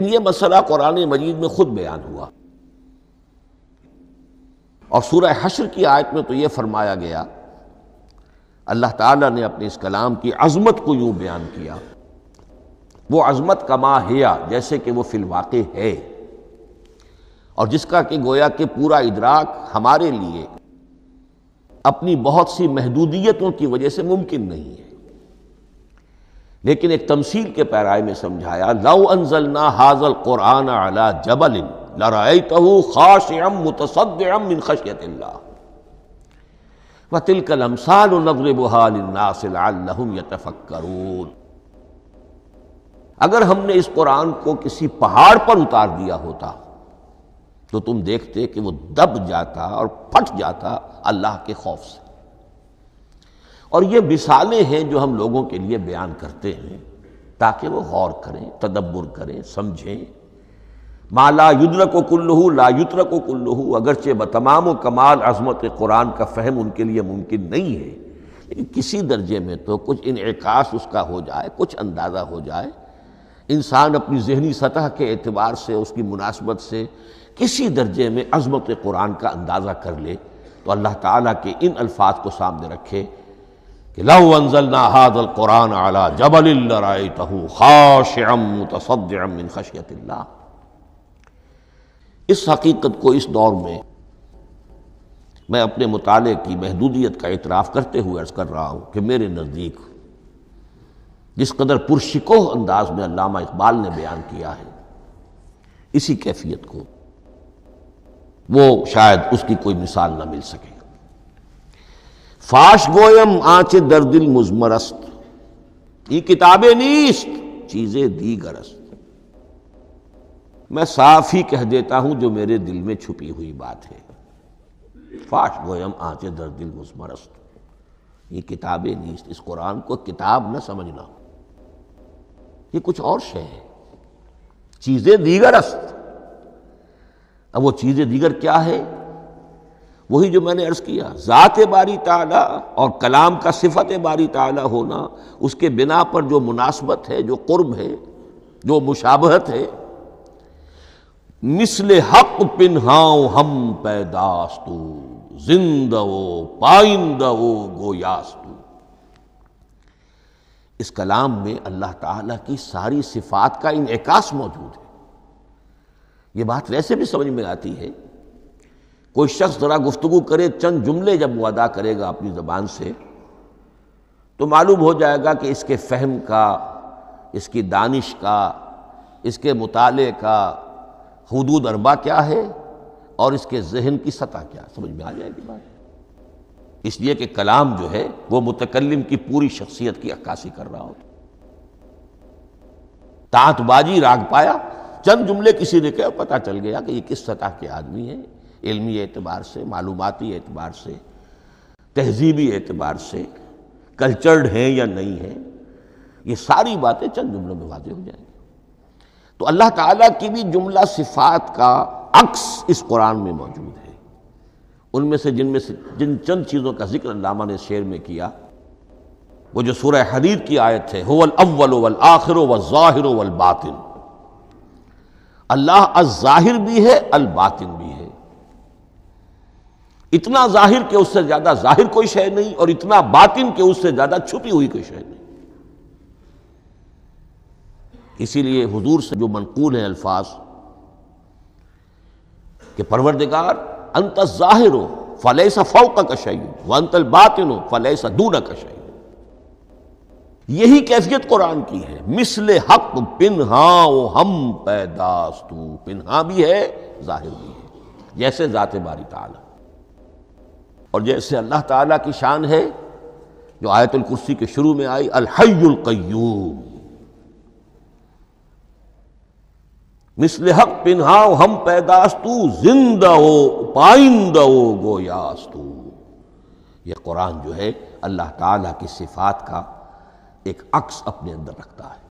یہ مسئلہ قرآن مجید میں خود بیان ہوا، اور سورہ حشر کی آیت میں تو یہ فرمایا گیا، اللہ تعالیٰ نے اپنے اس کلام کی عظمت کو یوں بیان کیا، وہ عظمت کما ہیا، جیسے کہ وہ فی الواقع ہے، اور جس کا کہ گویا کہ پورا ادراک ہمارے لیے اپنی بہت سی محدودیتوں کی وجہ سے ممکن نہیں ہے، لیکن ایک تمثیل کے پیرائے میں سمجھایا، لو انزلنا ھذا القرآن علی جبل لرأیتہ خاشعا متصدعا من خشیۃ اللہ وتلک الامثال نضربها للناس لعلہم یتفکرون۔ اگر ہم نے اس قرآن کو کسی پہاڑ پر اتار دیا ہوتا تو تم دیکھتے کہ وہ دب جاتا اور پھٹ جاتا اللہ کے خوف سے۔ اور یہ مثالیں ہیں جو ہم لوگوں کے لیے بیان کرتے ہیں تاکہ وہ غور کریں، تدبر کریں، سمجھیں۔ ما لا یدرک کلہ لا یترک کلہ، اگرچہ بتمام و کمال عظمت قرآن کا فہم ان کے لیے ممکن نہیں ہے، لیکن کسی درجے میں تو کچھ انعکاس اس کا ہو جائے، کچھ اندازہ ہو جائے، انسان اپنی ذہنی سطح کے اعتبار سے، اس کی مناسبت سے کسی درجے میں عظمت قرآن کا اندازہ کر لے تو اللہ تعالیٰ کے ان الفاظ کو سامنے رکھے کہ لو انزلنا ھذا القرآن علی جبل لرأیتہ خاشعا متصدعا من خشیۃ اللہ۔ اس حقیقت کو اس دور میں اپنے مطالعے کی محدودیت کا اعتراف کرتے ہوئے عرض کر رہا ہوں کہ میرے نزدیک جس قدر پرشکوہ انداز میں علامہ اقبال نے بیان کیا ہے، اسی کیفیت کو وہ شاید اس کی کوئی مثال نہ مل سکے۔ فاش گویم آنچ در دل مضمرست، یہ کتابیں نیست چیزیں دیگر است۔ میں صاف ہی کہہ دیتا ہوں جو میرے دل میں چھپی ہوئی بات ہے۔ فاش گویم آنچ در دل مضمرست، یہ کتابیں نیست، اس قرآن کو کتاب نہ سمجھنا، یہ کچھ اور شے ہے، چیزیں دیگر است۔ اب وہ چیزیں دیگر کیا ہے؟ وہی جو میں نے عرض کیا، ذات باری تعالیٰ اور کلام کا صفت باری تعالیٰ ہونا، اس کے بنا پر جو مناسبت ہے، جو قرب ہے، جو مشابہت ہے۔ مثل حق پنہاؤ ہم پیداستو، زندہ و پائندہ و گویاستو۔ اس کلام میں اللہ تعالیٰ کی ساری صفات کا انعکاس موجود ہے۔ یہ بات ویسے بھی سمجھ میں آتی ہے، کوئی شخص ذرا گفتگو کرے، چند جملے جب وہ ادا کرے گا اپنی زبان سے تو معلوم ہو جائے گا کہ اس کے فہم کا، اس کی دانش کا، اس کے مطالعے کا حدود اربع کیا ہے اور اس کے ذہن کی سطح کیا، سمجھ میں آ جائے گی بات۔ اس لیے کہ کلام جو ہے وہ متکلم کی پوری شخصیت کی عکاسی کر رہا ہوتا۔ تانت بازی راگ پایا، چند جملے کسی نے کہا، پتہ چل گیا کہ یہ کس سطح کے آدمی ہیں، علمی اعتبار سے، معلوماتی اعتبار سے، تہذیبی اعتبار سے، کلچرڈ ہیں یا نہیں ہیں، یہ ساری باتیں چند جملوں میں واضح ہو جائیں گی۔ تو اللہ تعالیٰ کی بھی جملہ صفات کا عکس اس قرآن میں موجود ہے۔ ان میں سے جن چند چیزوں کا ذکر علامہ نے شعر میں کیا، وہ جو سورہ حدید کی آیت ہے، هو الاول والآخر والظاہر والباطن، اللہ الظاہر بھی ہے، الباطن بھی ہے، اتنا ظاہر کہ اس سے زیادہ ظاہر کوئی شے نہیں، اور اتنا باطن کہ اس سے زیادہ چھپی ہوئی کوئی شے نہیں۔ اسی لیے حضور سے جو منقول ہیں الفاظ کہ پروردگار انت الظاہر فلیس فوقک شیء وانت الباطن فلیس دونک شیء، یہی کیفیت قرآن کی ہے۔ مثل حق پنہاؤ ہم پیداستو، پنہا بھی ہے، ظاہر بھی ہے، جیسے ذات باری تعالیٰ، اور جیسے اللہ تعالیٰ کی شان ہے جو آیت الکرسی کے شروع میں آئی، الحی القیوم۔ مثل حق پنہاؤ ہم پیداستو، زندہ ہو پائندہ ہو گویاستو۔ یہ قرآن جو ہے اللہ تعالیٰ کی صفات کا ایک عکس اپنے اندر رکھتا ہے۔